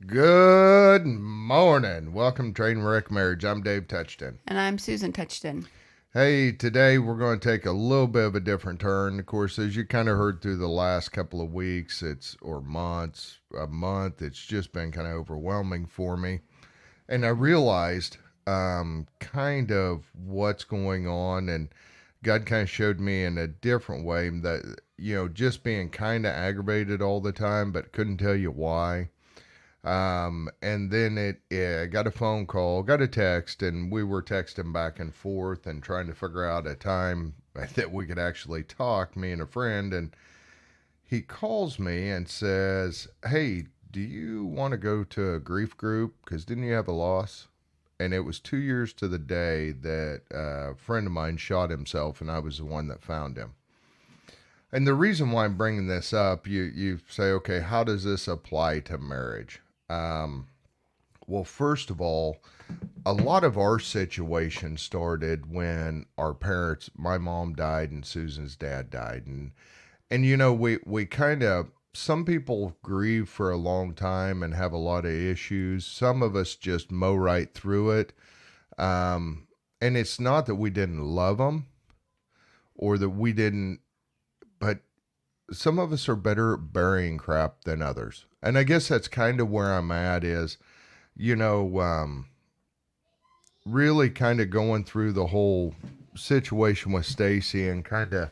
Good morning. Welcome to Trainwreck Marriage. I'm Dave Touchton. And I'm Susan Touchton. Hey, today we're going to take a little bit of a different turn. Of course, as you kind of heard through the last couple of weeks, or months, a month, it's just been kind of overwhelming for me. And I realized kind of what's going on, and God kind of showed me in a different way that, just being kind of aggravated all the time, but couldn't tell you why. And then it got a phone call, got a text, and we were texting back and forth and trying to figure out a time that we could actually talk, me and a friend. And he calls me and says, "Hey, do you want to go to a grief group? Because didn't you have a loss?" And it was 2 years to the day that a friend of mine shot himself, and I was the one that found him. And the reason why I'm bringing this up, you say, okay, how does this apply to marriage? Um, well, first of all, a lot of our situation started when our parents, my mom died and Susan's dad died, and we kind of, some people grieve for a long time and have a lot of issues. Some of us just mow right through it. Um, and it's not that we didn't love them or that we didn't, but some of us are better at burying crap than others. And I guess that's kind of where I'm at is, you know, really kind of going through the whole situation with Stacy and kind of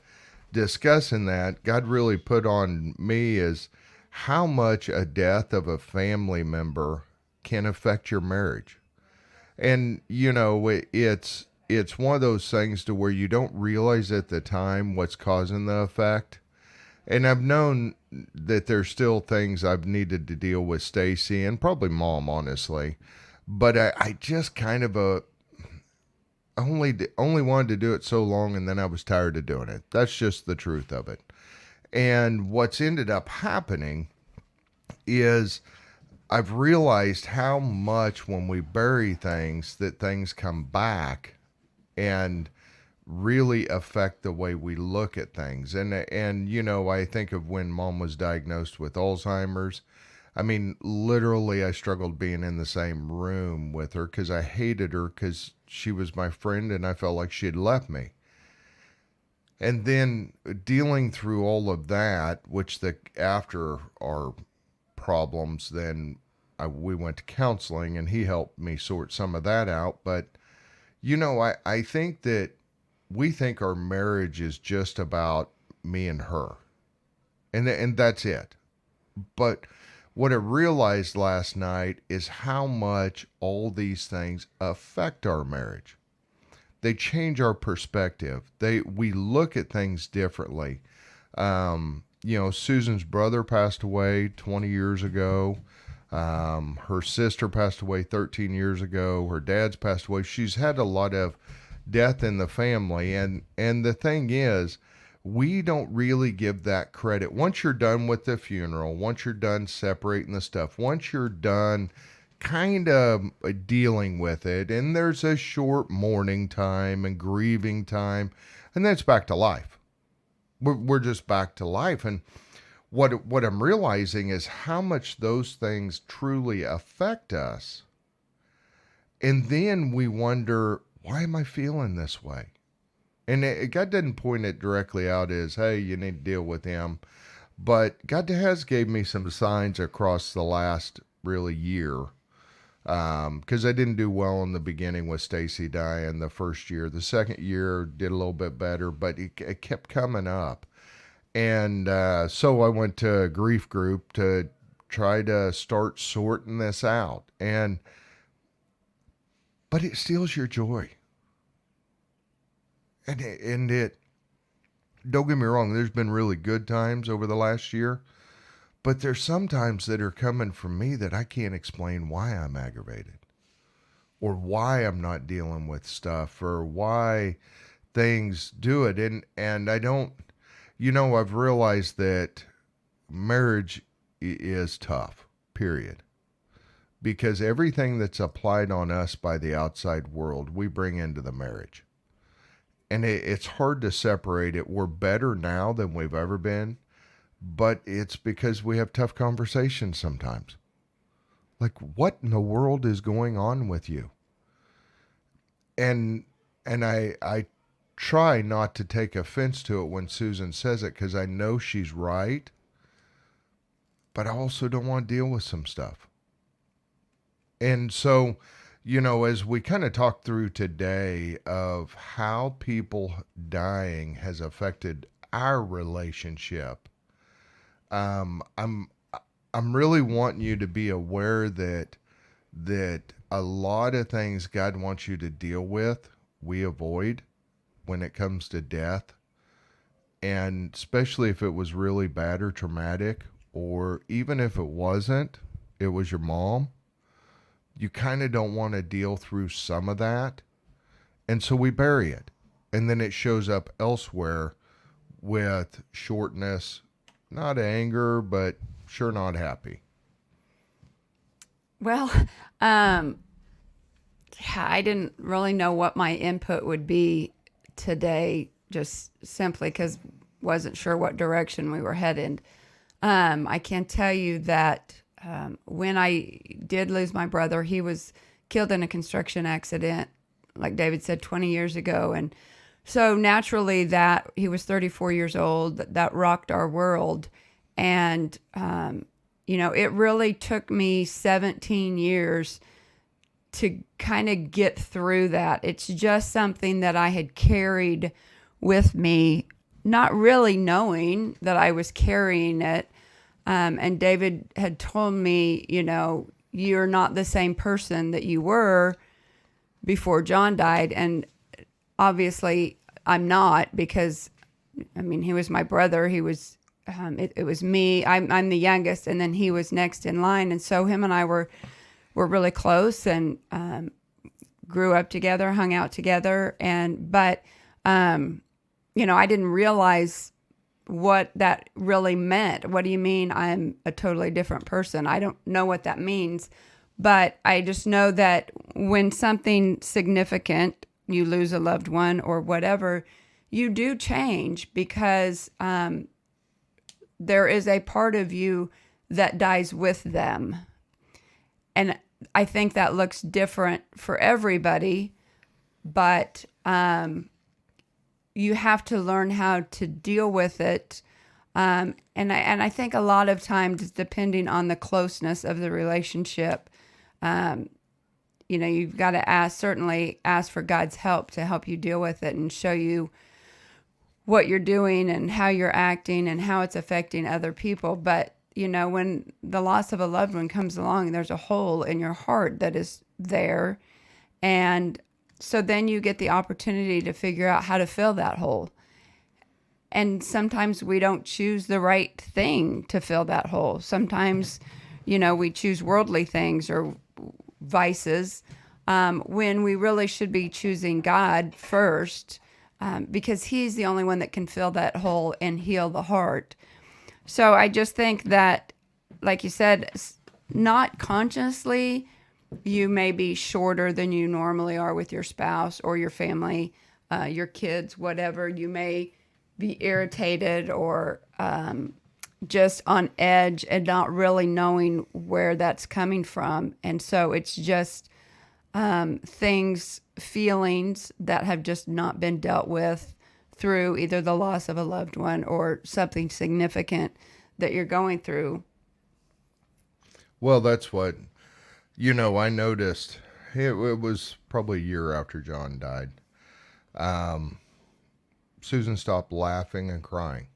discussing that. God really put on me is how much a death of a family member can affect your marriage. And it's one of those things to where you don't realize at the time what's causing the effect. And I've known that there's still things I've needed to deal with Stacy and probably mom, honestly. But I just kind of only wanted to do it so long, and then I was tired of doing it. That's just the truth of it. And what's ended up happening is I've realized how much when we bury things that things come back and really affect the way we look at things. And I think of when mom was diagnosed with Alzheimer's. I mean, literally, I struggled being in the same room with her because I hated her because she was my friend and I felt like she had left me. And then dealing through all of that, which the after our problems, then we went to counseling and he helped me sort some of that out. But I think that we think our marriage is just about me and her, and that's it. But what I realized last night is how much all these things affect our marriage. They change our perspective. We look at things differently. Susan's brother passed away 20 years ago. Her sister passed away 13 years ago. Her dad's passed away. She's had a lot of death in the family, and the thing is, we don't really give that credit. Once you're done with the funeral, once you're done separating the stuff, once you're done kind of dealing with it, and there's a short mourning time and grieving time, and then it's back to life. We're just back to life. And what I'm realizing is how much those things truly affect us. And then we wonder, why am I feeling this way? And God didn't point it directly out as, hey, you need to deal with him. But God has gave me some signs across the last really year. Because I didn't do well in the beginning with Stacy dying the first year. The second year did a little bit better, but it kept coming up. And so I went to a grief group to try to start sorting this out. But it steals your joy. And it don't get me wrong, there's been really good times over the last year, but there's some times that are coming from me that I can't explain why I'm aggravated or why I'm not dealing with stuff or why things do it. And I don't, I've realized that marriage is tough, period. Because everything that's applied on us by the outside world, we bring into the marriage. And it's hard to separate it. We're better now than we've ever been, but it's because we have tough conversations sometimes. Like, what in the world is going on with you? And I try not to take offense to it when Susan says it because I know she's right, but I also don't want to deal with some stuff. And so, as we kind of talk through today of how people dying has affected our relationship, um, I'm I'm really wanting you to be aware that a lot of things God wants you to deal with, we avoid when it comes to death, and especially if it was really bad or traumatic, or even if it wasn't, it was your mom. You kind of don't want to deal through some of that. And so we bury it. And then it shows up elsewhere with shortness, not anger, but sure not happy. Well, yeah, I didn't really know what my input would be today, just simply because wasn't sure what direction we were headed. I can tell you that when I did lose my brother, he was killed in a construction accident, like David said, 20 years ago, and so naturally that he was 34 years old. That rocked our world, and it really took me 17 years to kind of get through that. It's just something that I had carried with me, not really knowing that I was carrying it. And David had told me, you're not the same person that you were before John died. And obviously, I'm not because, I mean, he was my brother. He was, it was me. I'm the youngest, and then he was next in line. And so him and I were really close and grew up together, hung out together. But I didn't realize what that really meant. What do you mean I'm a totally different person? I don't know what that means, but I just know that when something significant, you lose a loved one or whatever, you do change because there is a part of you that dies with them. And I think that looks different for everybody, but you have to learn how to deal with it. And I think a lot of times, depending on the closeness of the relationship, you've got to certainly ask for God's help to help you deal with it and show you what you're doing and how you're acting and how it's affecting other people. But, when the loss of a loved one comes along, there's a hole in your heart that is there. And so then you get the opportunity to figure out how to fill that hole. And sometimes we don't choose the right thing to fill that hole. Sometimes, we choose worldly things or vices when we really should be choosing God first because He's the only one that can fill that hole and heal the heart. So I just think that, like you said, not consciously, you may be shorter than you normally are with your spouse or your family, your kids, whatever. You may be irritated or just on edge and not really knowing where that's coming from. And so it's just feelings that have just not been dealt with through either the loss of a loved one or something significant that you're going through. Well, that's what, I noticed. It was probably a year after John died. Um, Susan stopped laughing and crying.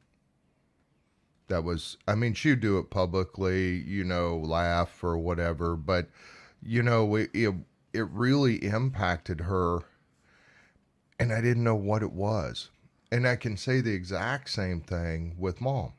That was, I mean, she'd do it publicly, laugh or whatever, but, it really impacted her, and I didn't know what it was. And I can say the exact same thing with mom.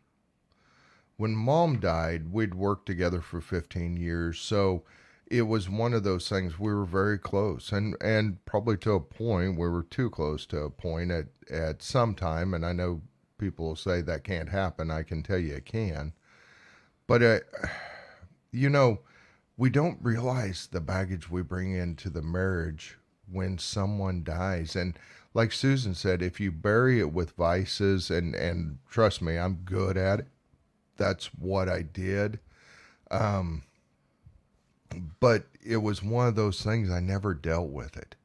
When mom died, we'd worked together for 15 years. So it was one of those things we were very close and probably to a point we were too close to a point at some time. And I know people will say that can't happen. I can tell you it can. But, you know, we don't realize the baggage we bring into the marriage when someone dies. And like Susan said, if you bury it with vices, and trust me, I'm good at it. That's what I did. Um, But it was one of those things I never dealt with it.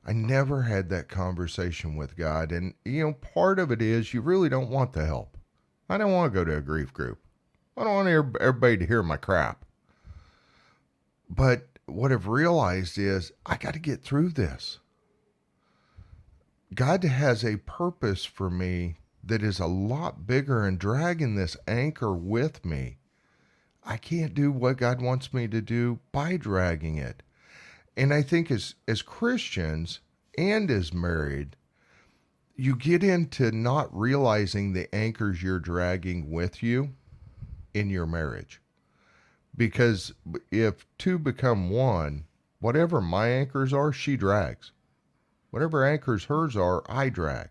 I never had that conversation with God. And, part of it is you really don't want the help. I don't want to go to a grief group. I don't want everybody to hear my crap. But what I've realized is I got to get through this. God has a purpose for me that is a lot bigger, and dragging this anchor with me. I can't do what God wants me to do by dragging it. And I think as Christians and as married, you get into not realizing the anchors you're dragging with you in your marriage. Because if two become one, whatever my anchors are, she drags. Whatever anchors hers are, I drag.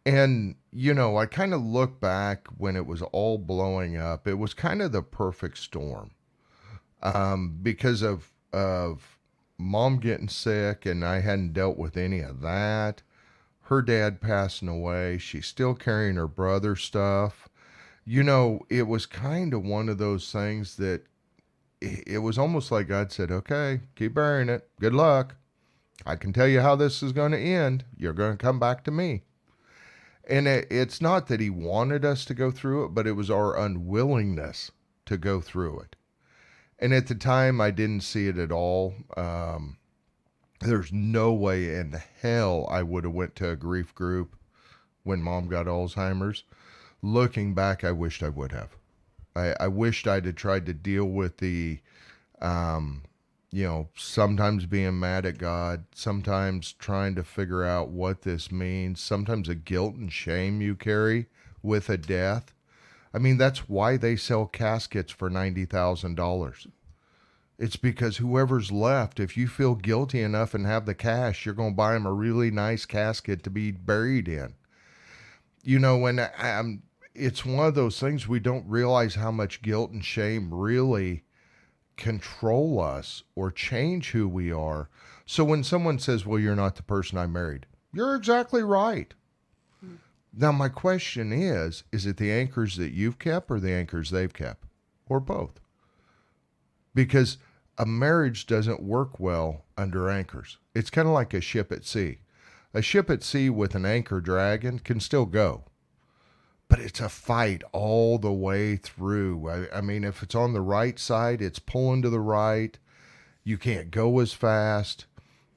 And, I kind of look back when it was all blowing up. It was kind of the perfect storm, because of mom getting sick, and I hadn't dealt with any of that. Her dad passing away. She's still carrying her brother's stuff. It was kind of one of those things that it was almost like God said, okay, keep burying it. Good luck. I can tell you how this is going to end. You're going to come back to me. And it's not that he wanted us to go through it, but it was our unwillingness to go through it. And at the time, I didn't see it at all. There's no way in hell I would have went to a grief group when mom got Alzheimer's. Looking back, I wished I would have. I wished I'd have tried to deal with the, sometimes being mad at God, sometimes trying to figure out what this means, sometimes a guilt and shame you carry with a death. I mean, that's why they sell caskets for $90,000. It's because whoever's left, if you feel guilty enough and have the cash, you're going to buy them a really nice casket to be buried in. It's one of those things we don't realize how much guilt and shame really control us or change who we are. So when someone says, well, you're not the person I married, you're exactly right. Now, my question is it the anchors that you've kept or the anchors they've kept, or both? Because a marriage doesn't work well under anchors. It's kind of like a ship at sea. A ship at sea with an anchor dragging can still go, but it's a fight all the way through. I mean, if it's on the right side, it's pulling to the right. You can't go as fast.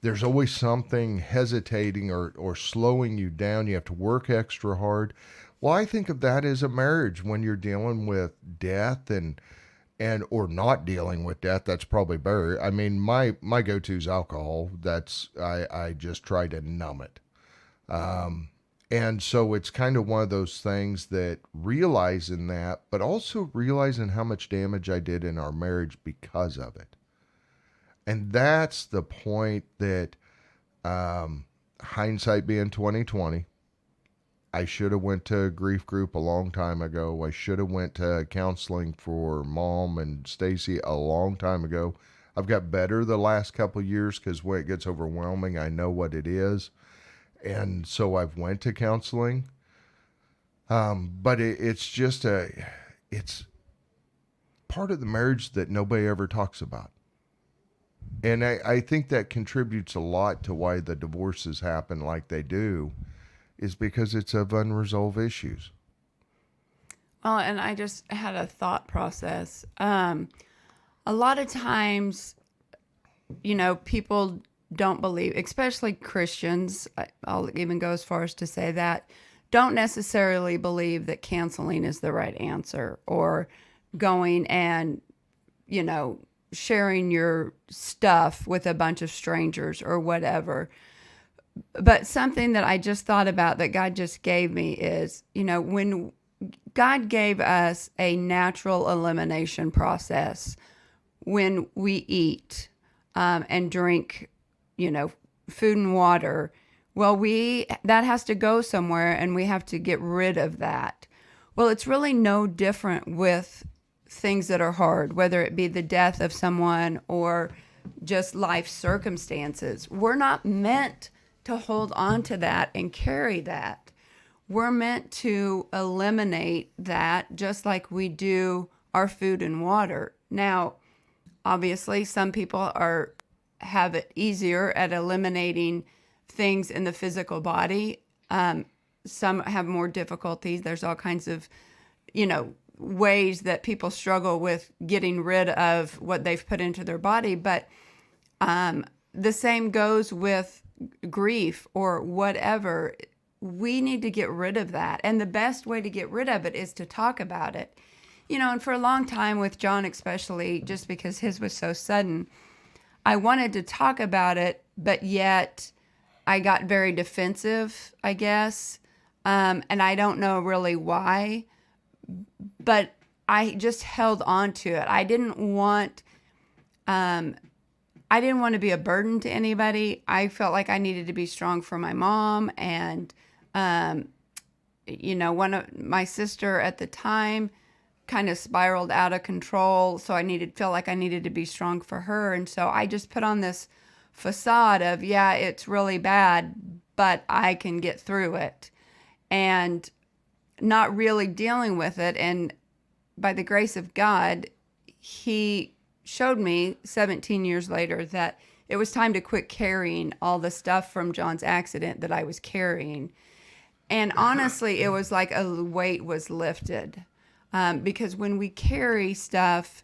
There's always something hesitating or slowing you down. You have to work extra hard. Well, I think of that as a marriage when you're dealing with death and or not dealing with death. That's probably better. I mean, my go-to is alcohol. I just try to numb it. And so it's kind of one of those things that realizing that, but also realizing how much damage I did in our marriage because of it. And that's the point that, hindsight being 2020, I should have went to a grief group a long time ago. I should have went to counseling for mom and Stacy a long time ago. I've got better the last couple of years because when it gets overwhelming, I know what it is. And so I've went to counseling. But it's part of the marriage that nobody ever talks about. And I think that contributes a lot to why the divorces happen like they do, is because it's of unresolved issues. Well, and I just had a thought process. A lot of times, people don't believe, especially Christians, I'll even go as far as to say that, don't necessarily believe that canceling is the right answer, or going and, sharing your stuff with a bunch of strangers or whatever. But something that I just thought about that God just gave me is, when God gave us a natural elimination process when we eat and drink, food and water, well, that has to go somewhere and we have to get rid of that. Well, it's really no different with things that are hard, whether it be the death of someone or just life circumstances. We're not meant to hold on to that and carry that. We're meant to eliminate that just like we do our food and water. Now, obviously, some people are have it easier at eliminating things in the physical body. Some have more difficulties. There's all kinds of, ways that people struggle with getting rid of what they've put into their body. But the same goes with grief or whatever. We need to get rid of that. And the best way to get rid of it is to talk about it. And for a long time with John, especially, just because his was so sudden, I wanted to talk about it, but yet I got very defensive, I guess. And I don't know really why, but I just held on to it. I didn't want to be a burden to anybody. I felt like I needed to be strong for my mom. And, one of my sister at the time kind of spiraled out of control. So felt like I needed to be strong for her. And so I just put on this facade of, yeah, it's really bad, but I can get through it, and not really dealing with it. And by the grace of God, he showed me 17 years later that it was time to quit carrying all the stuff from John's accident that I was carrying. And honestly, it was like a weight was lifted. Because when we carry stuff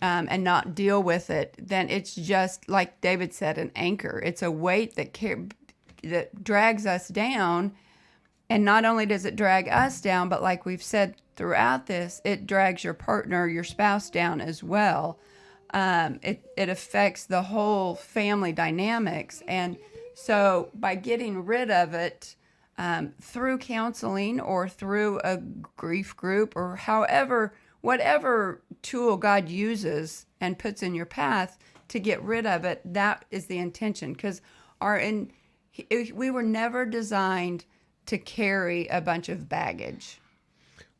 and not deal with it, then it's just, like David said, an anchor. It's a weight that drags us down. And not only does it drag us down, but like we've said throughout this, it drags your partner, your spouse down as well. It affects the whole family dynamics. And so by getting rid of it through counseling or through a grief group or whatever tool God uses and puts in your path to get rid of it, that is the intention. Because we were never designed to carry a bunch of baggage.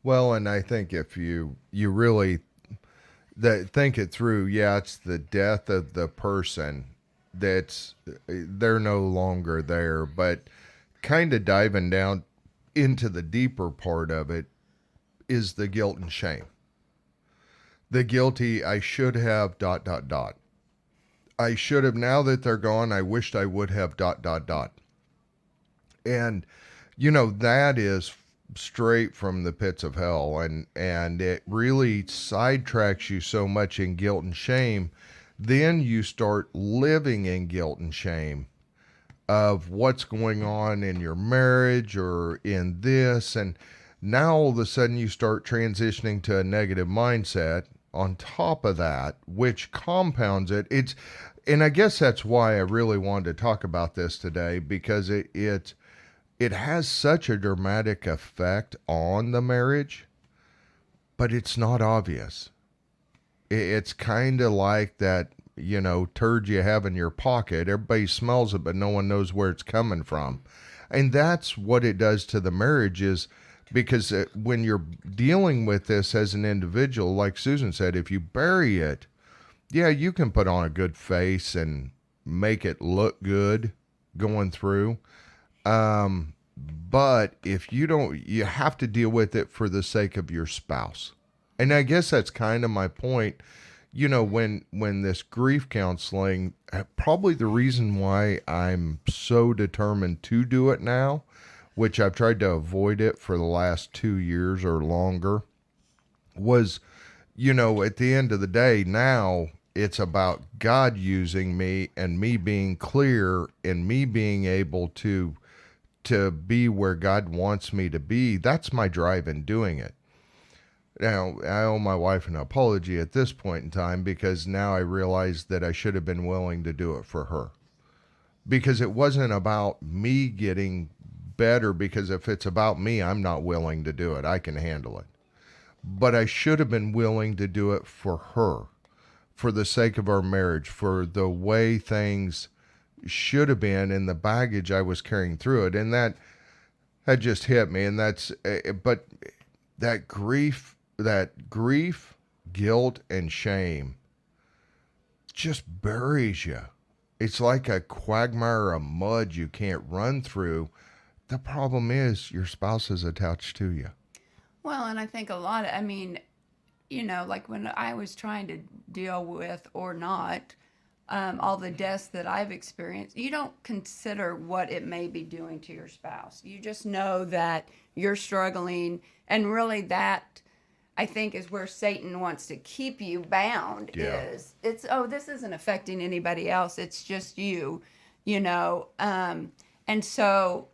Well, and I think if you really think it through, yeah, it's the death of the person they're no longer there, but kind of diving down into the deeper part of it is the guilt and shame. The guilty, I should have ... I should have, now that they're gone, I wished I would have ... And that is straight from the pits of hell, and it really sidetracks you so much in guilt and shame. Then you start living in guilt and shame of what's going on in your marriage or in this, and now all of a sudden you start transitioning to a negative mindset on top of that, which compounds it. And I guess that's why I really wanted to talk about this today, because it has such a dramatic effect on the marriage, but it's not obvious. It's kind of like that, turd you have in your pocket. Everybody smells it, but no one knows where it's coming from. And that's what it does to the marriage, is because when you're dealing with this as an individual, like Susan said, if you bury it, yeah, you can put on a good face and make it look good going through. But if you don't, you have to deal with it for the sake of your spouse. And I guess that's kind of my point. When this grief counseling, probably the reason why I'm so determined to do it now, which I've tried to avoid it for the last 2 years or longer, was, at the end of the day, now it's about God using me and me being clear and me being able to be where God wants me to be. That's my drive in doing it. Now, I owe my wife an apology at this point in time, because now I realize that I should have been willing to do it for her. Because it wasn't about me getting better, because if it's about me, I'm not willing to do it. I can handle it. But I should have been willing to do it for her, for the sake of our marriage, for the way things should have been and the baggage I was carrying through it. And that just hit me. And but that grief, guilt, and shame just buries you. It's like a quagmire of mud you can't run through. The problem is your spouse is attached to you. Well, and I think like when I was trying to deal with or not all the deaths that I've experienced, you don't consider what it may be doing to your spouse. You just know that you're struggling, and really that I think is where Satan wants to keep you bound. Yeah. It's this isn't affecting anybody else. It's just you, and so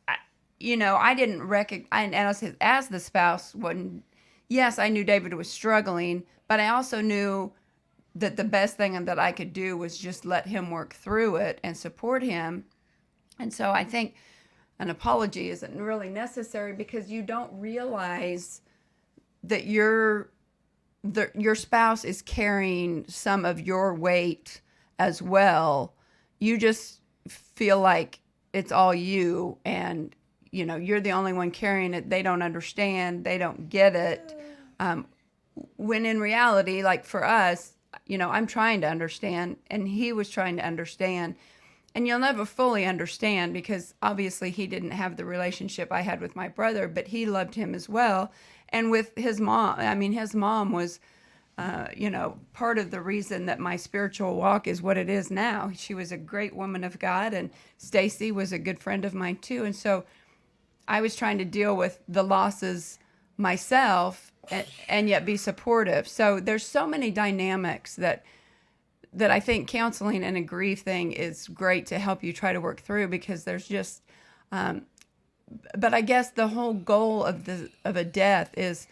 I didn't recognize, and as the spouse, when yes, I knew David was struggling, but I also knew that the best thing that I could do was just let him work through it and support him. And so I think an apology isn't really necessary because you don't realize that your spouse is carrying some of your weight as well. You just feel like it's all you, and you're the only one carrying it. They don't understand. They don't get it. When in reality, like for us, I'm trying to understand, and he was trying to understand. And you'll never fully understand because obviously he didn't have the relationship I had with my brother, but he loved him as well. And with his mom, his mom was, part of the reason that my spiritual walk is what it is now. She was a great woman of God, and Stacy was a good friend of mine too. And so I was trying to deal with the losses myself and yet be supportive. So there's so many dynamics that I think counseling and a grief thing is great to help you try to work through, because there's just, but I guess the whole goal of a death is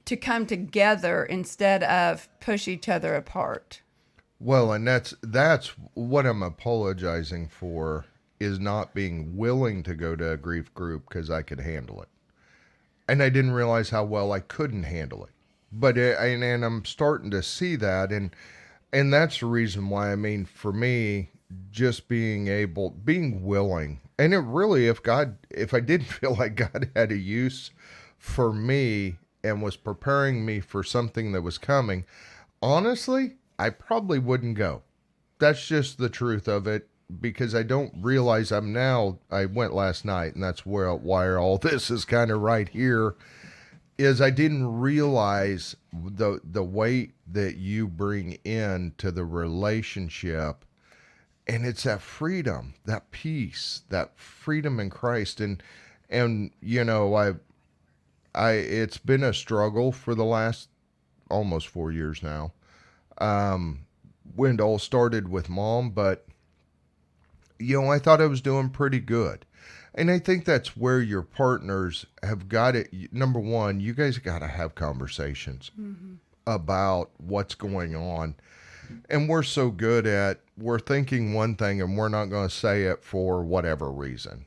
to come together instead of push each other apart. Well, and that's what I'm apologizing for, is not being willing to go to a grief group because I could handle it. And I didn't realize how well I couldn't handle it. But and I'm starting to see that, and that's the reason why, for me, just being willing, and it really, if I didn't feel like God had a use for me and was preparing me for something that was coming, honestly, I probably wouldn't go. That's just the truth of it, because I don't realize I went last night, and that's why all this is kind of right here, is I didn't realize the weight that you bring into the relationship. And it's that freedom, that peace, that freedom in Christ. And it's been a struggle for the last almost 4 years now. When it all started with Mom, but I thought I was doing pretty good. And I think that's where your partners have got it. Number one, you guys got to have conversations about what's going on. And we're so good at, we're thinking one thing and we're not going to say it for whatever reason.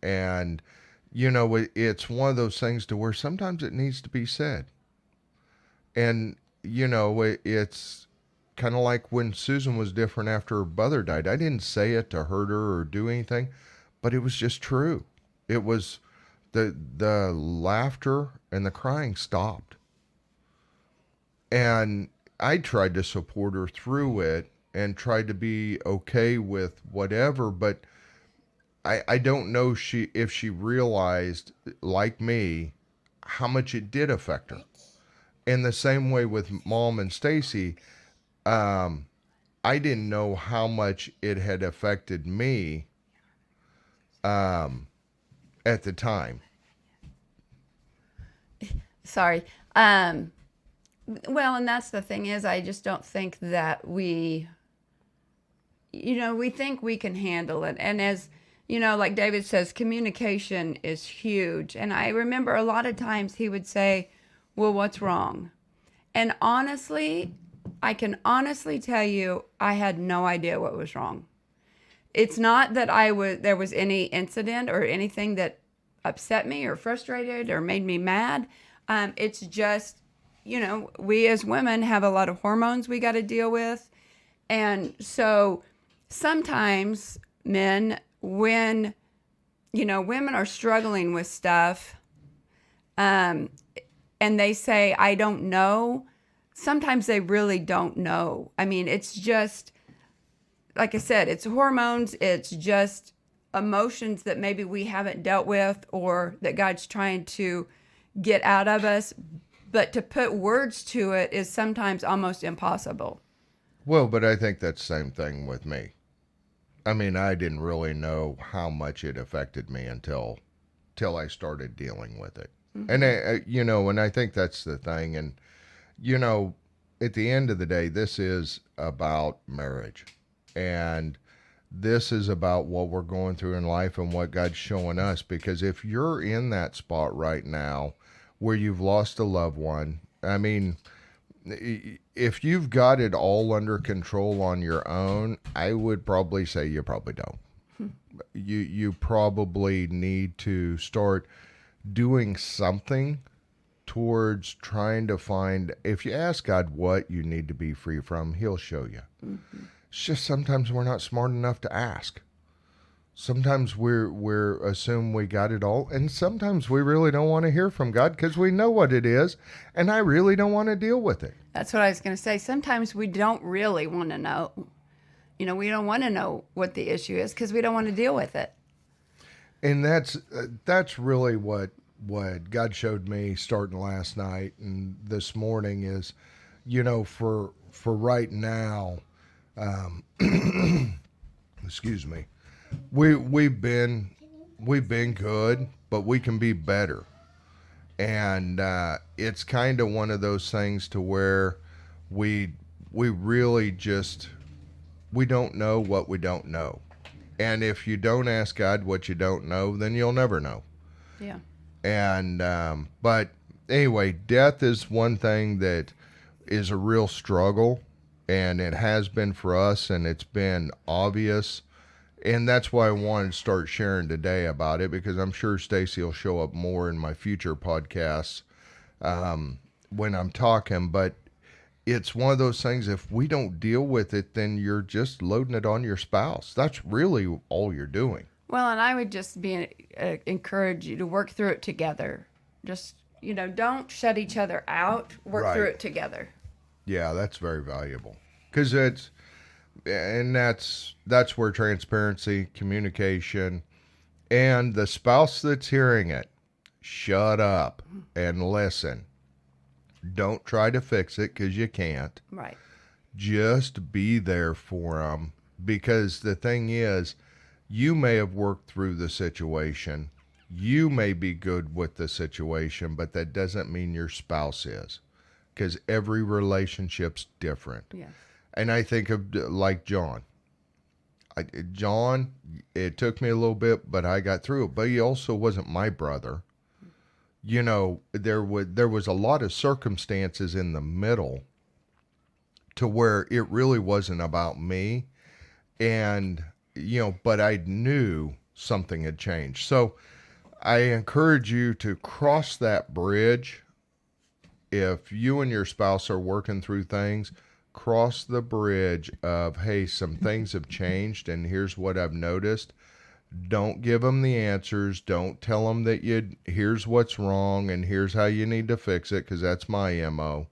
And, it's one of those things to where sometimes it needs to be said. And, it's kind of like when Susan was different after her brother died. I didn't say it to hurt her or do anything, but it was just true. It was the laughter and the crying stopped. And I tried to support her through it and tried to be okay with whatever, but I don't know if she realized, like me, how much it did affect her. In the same way with Mom and Stacy, I didn't know how much it had affected me at the time. Sorry. Well, and that's the thing is, I just don't think that we think we can handle it. And as, like David says, communication is huge. And I remember a lot of times he would say, well, what's wrong? And honestly, I can honestly tell you, I had no idea what was wrong. It's not that there was any incident or anything that upset me or frustrated or made me mad. It's just, we as women have a lot of hormones we got to deal with. And so sometimes when, women are struggling with stuff, and they say, I don't know, sometimes they really don't know. It's just, like I said, it's hormones. It's just emotions that maybe we haven't dealt with or that God's trying to get out of us. But to put words to it is sometimes almost impossible. Well, but I think that's the same thing with me. I mean, I didn't really know how much it affected me until I started dealing with it. And and I think that's the thing. And you know, at the end of the day, this is about marriage, and this is about what we're going through in life and what God's showing us. Because if you're in that spot right now where you've lost a loved one, I mean, if you've got it all under control on your own, I would probably say you probably don't. You probably need to start doing something towards trying to find. If you ask God what you need to be free from, He'll show you. It's just sometimes we're not smart enough to ask. Sometimes we're assume we got it all, and sometimes we really don't want to hear from God because we know what it is, and I really don't want to deal with it. That's what I was going to say. Sometimes we don't really want to know. We don't want to know what the issue is because we don't want to deal with it. And that's really what God showed me starting last night and this morning is, for right now, excuse me, we've been good, but we can be better. And it's kind of one of those things to where we really just we don't know what we don't know. And if you don't ask God what you don't know, then you'll never know. Yeah. And but anyway, death is one thing that is a real struggle, and it has been for us, and it's been obvious. And that's why I wanted to start sharing today about it, because I'm sure Stacy will show up more in my future podcasts when I'm talking. But it's one of those things, if we don't deal with it, then you're just loading it on your spouse. That's really all you're doing. Well, and I would just encourage you to work through it together. Just, don't shut each other out. Work through Right. it together. Yeah, that's very valuable. Because that's where transparency, communication, and the spouse that's hearing it, shut up and listen. Don't try to fix it because you can't. Right. Just be there for them, because the thing is, you may have worked through the situation. You may be good with the situation, but that doesn't mean your spouse is, because every relationship's different. Yes. And I think of like John. John, it took me a little bit, but I got through it. But he also wasn't my brother. There was a lot of circumstances in the middle to where it really wasn't about me. And, but I knew something had changed. So I encourage you to cross that bridge. If you and your spouse are working through things, cross the bridge of, hey, some things have changed and here's what I've noticed. Don't give them the answers. Don't tell them that here's what's wrong and here's how you need to fix it, because that's my MO.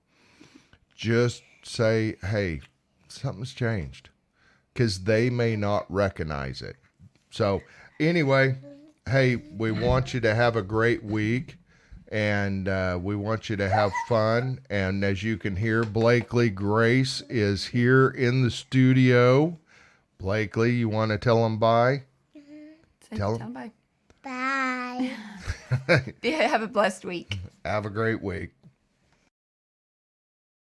Just say, hey, something's changed, because they may not recognize it. So anyway, hey, we want you to have a great week, and we want you to have fun. And as you can hear, Blakely Grace is here in the studio. Blakely, you want to tell them bye? Tell them bye. Bye. Yeah, have a blessed week. Have a great week.